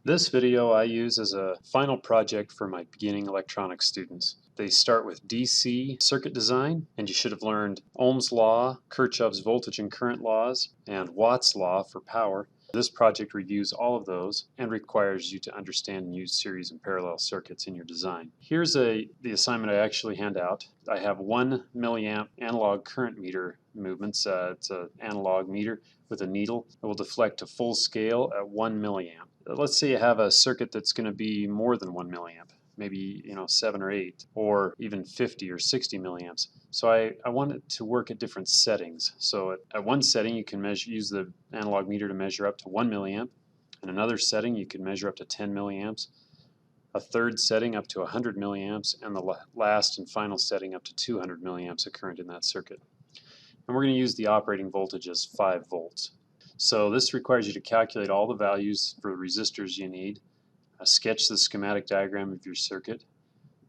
This video I use as a final project for my beginning electronics students. They start with DC circuit design, and you should have learned Ohm's law, Kirchhoff's voltage and current laws, and Watt's law for power. This project reviews all of those and requires you to understand and use series and parallel circuits in your design. Here's the assignment I actually hand out. I have 1 milliamp analog current meter movements. It's an analog meter with a needle. It will deflect to full scale at 1 milliamp. Let's say you have a circuit that's going to be more than 1 milliamp, maybe 7 or 8, or even 50 or 60 milliamps. So I want it to work at different settings. So at one setting you can use the analog meter to measure up to 1 milliamp. In another setting you can measure up to 10 milliamps. A third setting up to 100 milliamps, and the last and final setting up to 200 milliamps of current in that circuit. And we're going to use the operating voltage as 5 volts. So this requires you to calculate all the values for the resistors you need, sketch the schematic diagram of your circuit,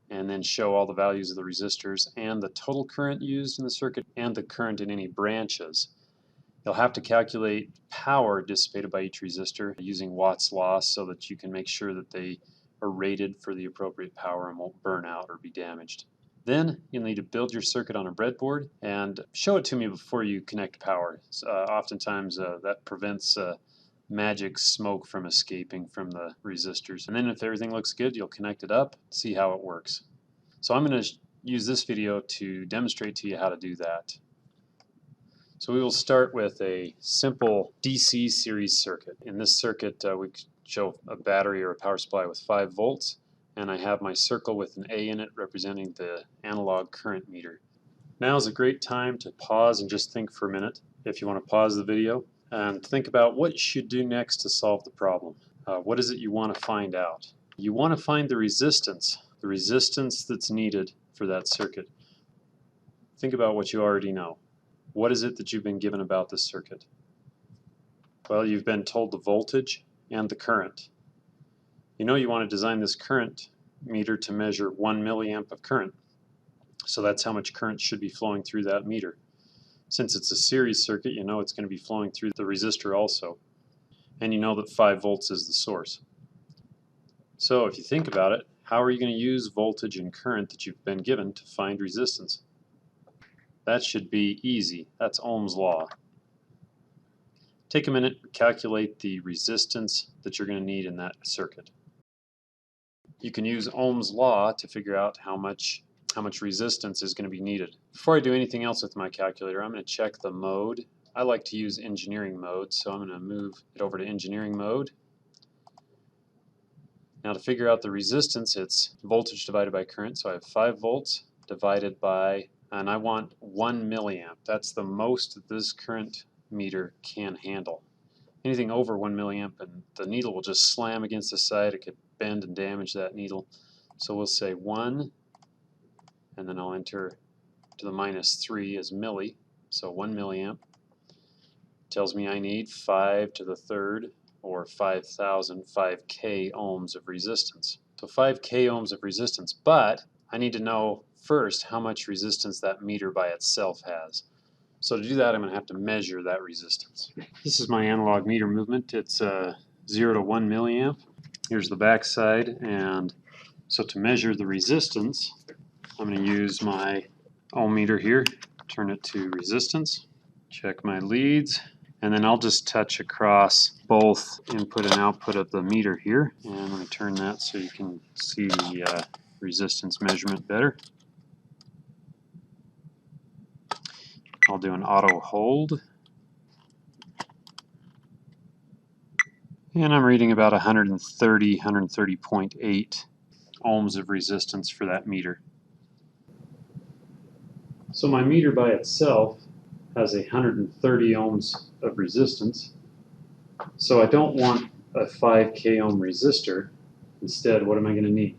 and then show all the values of the resistors and the total current used in the circuit and the current in any branches. You'll have to calculate power dissipated by each resistor using Watt's law so that you can make sure that they are rated for the appropriate power and won't burn out or be damaged. Then you'll need to build your circuit on a breadboard and show it to me before you connect power. Oftentimes that prevents magic smoke from escaping from the resistors. And then if everything looks good, you'll connect it up, see how it works. So I'm going to use this video to demonstrate to you how to do that. So we will start with a simple DC series circuit. In this circuit we show a battery or a power supply with 5 volts. And I have my circle with an A in it representing the analog current meter. Now is a great time to pause and just think for a minute, if you want to pause the video, and think about what you should do next to solve the problem. What is it you want to find out? You want to find the resistance that's needed for that circuit. Think about what you already know. What is it that you've been given about this circuit? Well, you've been told the voltage and the current. You know you want to design this current meter to measure 1 milliamp of current. So that's how much current should be flowing through that meter. Since it's a series circuit, you know it's going to be flowing through the resistor also. And you know that 5 volts is the source. So if you think about it, how are you going to use voltage and current that you've been given to find resistance? That should be easy. That's Ohm's law. Take a minute to calculate the resistance that you're going to need in that circuit. You can use Ohm's law to figure out how much resistance is going to be needed. Before I do anything else with my calculator, I'm going to check the mode. I like to use engineering mode, so I'm going to move it over to engineering mode. Now to figure out the resistance, it's voltage divided by current, so I have 5 volts divided by, and I want 1 milliamp. That's the most that this current meter can handle. Anything over 1 milliamp and the needle will just slam against the side. It could bend and damage that needle. So we'll say 1, and then I'll enter to the -3 as milli, so 1 milliamp. Tells me I need 5 to the third, or 5,000, 5K ohms of resistance. So 5K ohms of resistance, but I need to know first how much resistance that meter by itself has. So to do that, I'm going to have to measure that resistance. This is my analog meter movement. It's 0 to 1 milliamp. Here's the back side, and so to measure the resistance, I'm going to use my ohm meter here, turn it to resistance, check my leads, and then I'll just touch across both input and output of the meter here, and I'm going to turn that so you can see the resistance measurement better. I'll do an auto hold. And I'm reading about 130.8 ohms of resistance for that meter. So my meter by itself has 130 ohms of resistance. So I don't want a 5K ohm resistor. Instead, what am I going to need?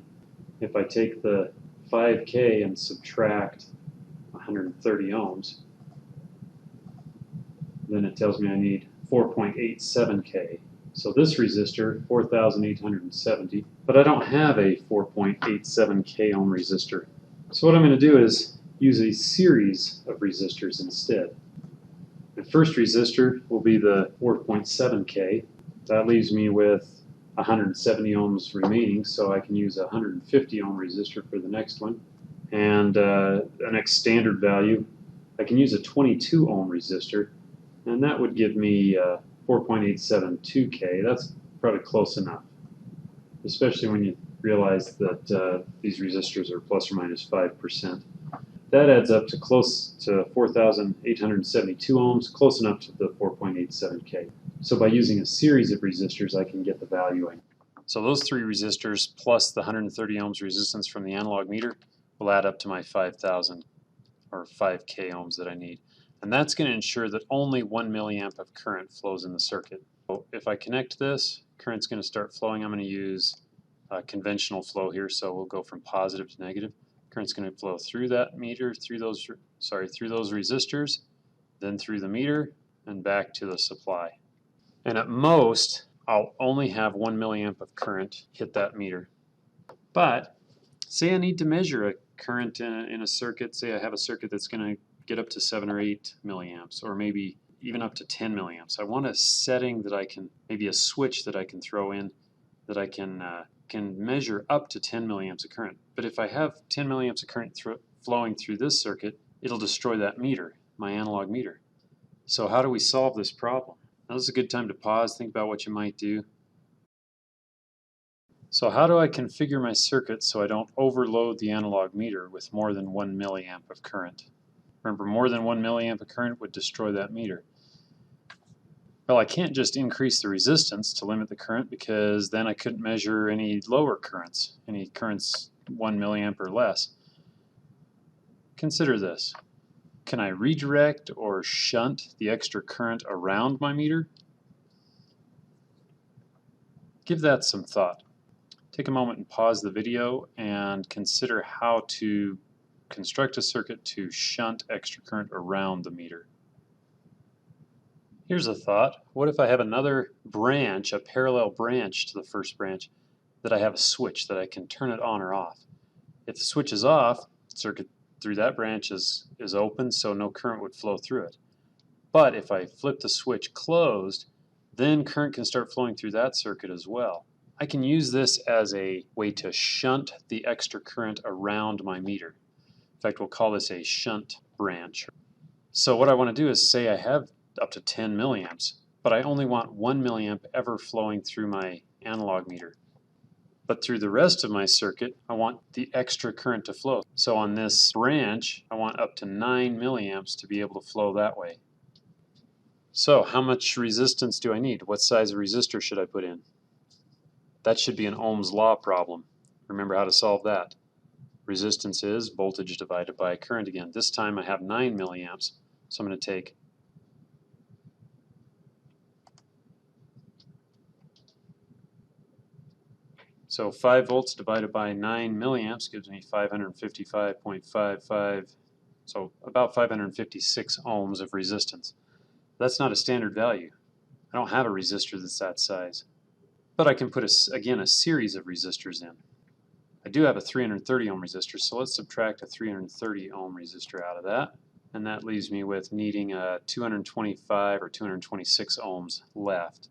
If I take the 5K and subtract 130 ohms, then it tells me I need 4.87K. So this resistor, 4,870, but I don't have a 4.87K ohm resistor. So what I'm going to do is use a series of resistors instead. The first resistor will be the 4.7K. That leaves me with 170 ohms remaining, so I can use a 150 ohm resistor for the next one. And the next standard value, I can use a 22 ohm resistor, and that would give me 4.872K. That's probably close enough, especially when you realize that these resistors are plus or minus 5%. That adds up to close to 4,872 ohms, close enough to the 4.87K. So by using a series of resistors, I can get the value in. So those three resistors plus the 130 ohms resistance from the analog meter will add up to my 5,000 or 5K ohms that I need. And that's going to ensure that only 1 milliamp of current flows in the circuit. So if I connect this, current's going to start flowing. I'm going to use conventional flow here, so we'll go from positive to negative. Current's going to flow through that meter, through those resistors, then through the meter, and back to the supply. And at most, I'll only have 1 milliamp of current hit that meter. But say I need to measure a current in a circuit. Say I have a circuit that's going to get up to 7 or 8 milliamps, or maybe even up to 10 milliamps. I want a setting that I can, maybe a switch that I can throw in that I can measure up to 10 milliamps of current. But if I have 10 milliamps of current flowing through this circuit, it'll destroy that meter, my analog meter. So how do we solve this problem? Now this is a good time to pause, think about what you might do. So how do I configure my circuit so I don't overload the analog meter with more than 1 milliamp of current? Remember, more than 1 milliamp of current would destroy that meter. Well, I can't just increase the resistance to limit the current, because then I couldn't measure any lower currents, any currents 1 milliamp or less. Consider this. Can I redirect or shunt the extra current around my meter? Give that some thought. Take a moment and pause the video and consider how to construct a circuit to shunt extra current around the meter. Here's a thought. What if I have another branch, a parallel branch to the first branch, that I have a switch that I can turn it on or off? If the switch is off, the circuit through that branch is open, so no current would flow through it. But if I flip the switch closed, then current can start flowing through that circuit as well. I can use this as a way to shunt the extra current around my meter. In fact, we'll call this a shunt branch. So what I want to do is say I have up to 10 milliamps, but I only want 1 milliamp ever flowing through my analog meter. But through the rest of my circuit, I want the extra current to flow. So on this branch, I want up to 9 milliamps to be able to flow that way. So how much resistance do I need? What size of resistor should I put in? That should be an Ohm's law problem. Remember how to solve that. Resistance is voltage divided by current again. This time I have 9 milliamps, so I'm going to take So 5 volts divided by 9 milliamps gives me 555.55, so about 556 ohms of resistance. That's not a standard value. I don't have a resistor that's that size. But I can put, again, a series of resistors in. I do have a 330 ohm resistor, so let's subtract a 330 ohm resistor out of that. And that leaves me with needing a 225 or 226 ohms left.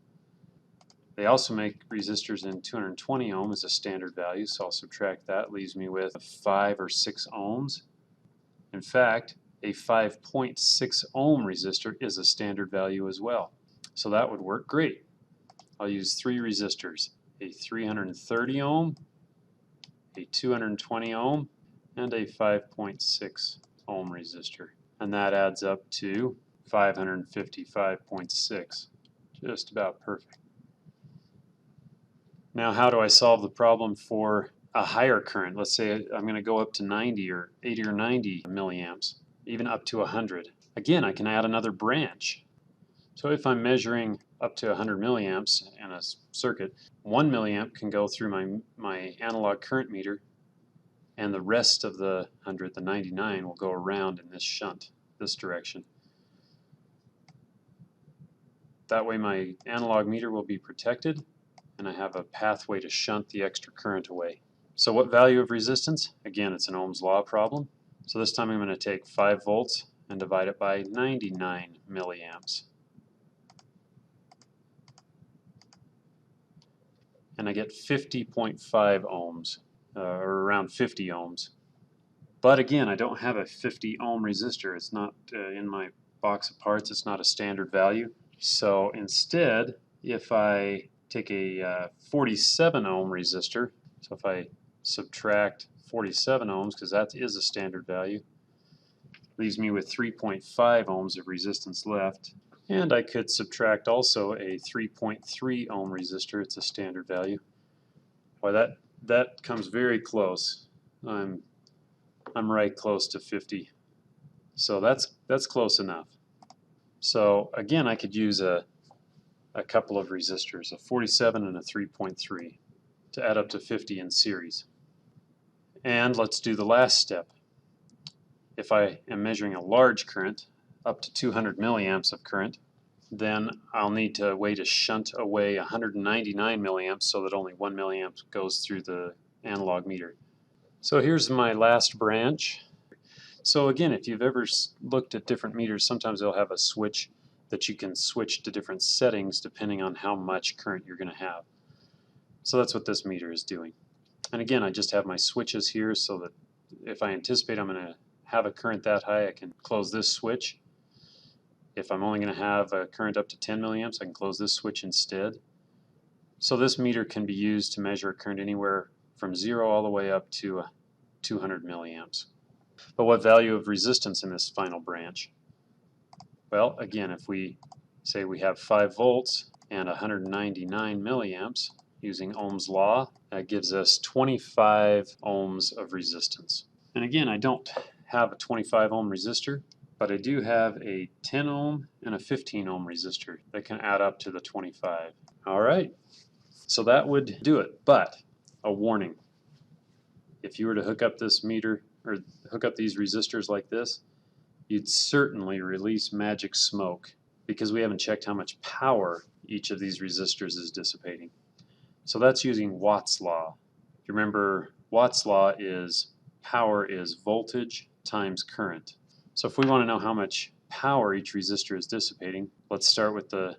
They also make resistors in 220 ohm as a standard value, so I'll subtract that. Leaves me with 5 or 6 ohms. In fact, a 5.6 ohm resistor is a standard value as well. So that would work great. I'll use 3 resistors, a 330 ohm, a 220 ohm, and a 5.6 ohm resistor. And that adds up to 555.6, just about perfect. Now, how do I solve the problem for a higher current? Let's say I'm going to go up to 90 or 80 or 90 milliamps, even up to 100. Again, I can add another branch. So if I'm measuring up to 100 milliamps in a circuit, 1 milliamp can go through my analog current meter, and the rest of the 100, the 99, will go around in this shunt, this direction. That way my analog meter will be protected, and I have a pathway to shunt the extra current away. So what value of resistance? Again, it's an Ohm's law problem. So this time I'm going to take 5 volts and divide it by 99 milliamps. and I get 50.5 ohms, or around 50 ohms. But again, I don't have a 50 ohm resistor. It's not in my box of parts. It's not a standard value. So instead, if I take a 47 ohm resistor, so if I subtract 47 ohms, because that is a standard value, leaves me with 3.5 ohms of resistance left. And I could subtract also a 3.3 ohm resistor. It's a standard value. Boy, that comes very close. I'm right close to 50. So that's close enough. So again, I could use a couple of resistors, a 47 and a 3.3, to add up to 50 in series. And let's do the last step. If I am measuring a large current, up to 200 milliamps of current, then I'll need to shunt away 199 milliamps so that only 1 milliamp goes through the analog meter. So here's my last branch. So again, if you've ever looked at different meters, sometimes they'll have a switch that you can switch to different settings depending on how much current you're going to have. So that's what this meter is doing. And again, I just have my switches here so that if I anticipate I'm going to have a current that high, I can close this switch. If I'm only going to have a current up to 10 milliamps, I can close this switch instead. So this meter can be used to measure a current anywhere from 0 all the way up to 200 milliamps. But what value of resistance in this final branch? Well, again, if we say we have 5 volts and 199 milliamps using Ohm's law, that gives us 25 ohms of resistance. And again, I don't have a 25 ohm resistor, but I do have a 10 ohm and a 15 ohm resistor that can add up to the 25. All right, so that would do it. But a warning: if you were to hook up this meter or hook up these resistors like this, you'd certainly release magic smoke because we haven't checked how much power each of these resistors is dissipating. So that's using Watt's law. You remember Watt's law is power is voltage times current. So if we want to know how much power each resistor is dissipating, let's start with the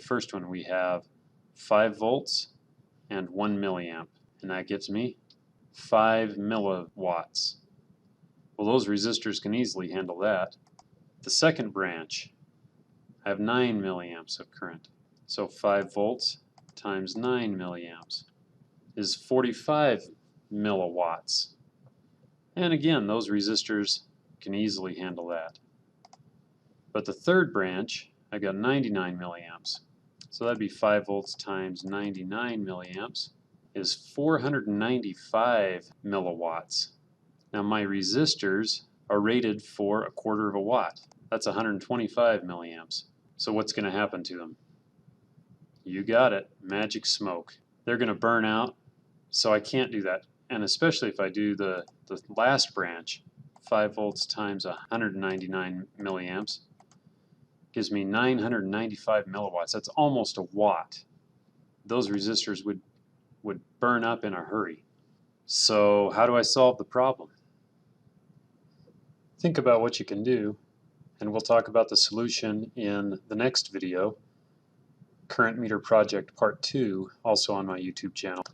first one. We have 5 volts and 1 milliamp, and that gives me 5 milliwatts. Well, those resistors can easily handle that. The second branch, I have 9 milliamps of current. So 5 volts times 9 milliamps is 45 milliwatts. And again, those resistors can easily handle that. But the third branch, I got 99 milliamps. So that'd be 5 volts times 99 milliamps is 495 milliwatts. Now my resistors are rated for 1/4 of a watt. That's 125 milliamps. So what's going to happen to them? You got it, magic smoke. They're going to burn out, so I can't do that. And especially if I do the last branch, 5 volts times 199 milliamps gives me 995 milliwatts. That's almost a watt. Those resistors would burn up in a hurry. So how do I solve the problem? Think about what you can do, and we'll talk about the solution in the next video, Current Meter Project Part 2, also on my YouTube channel.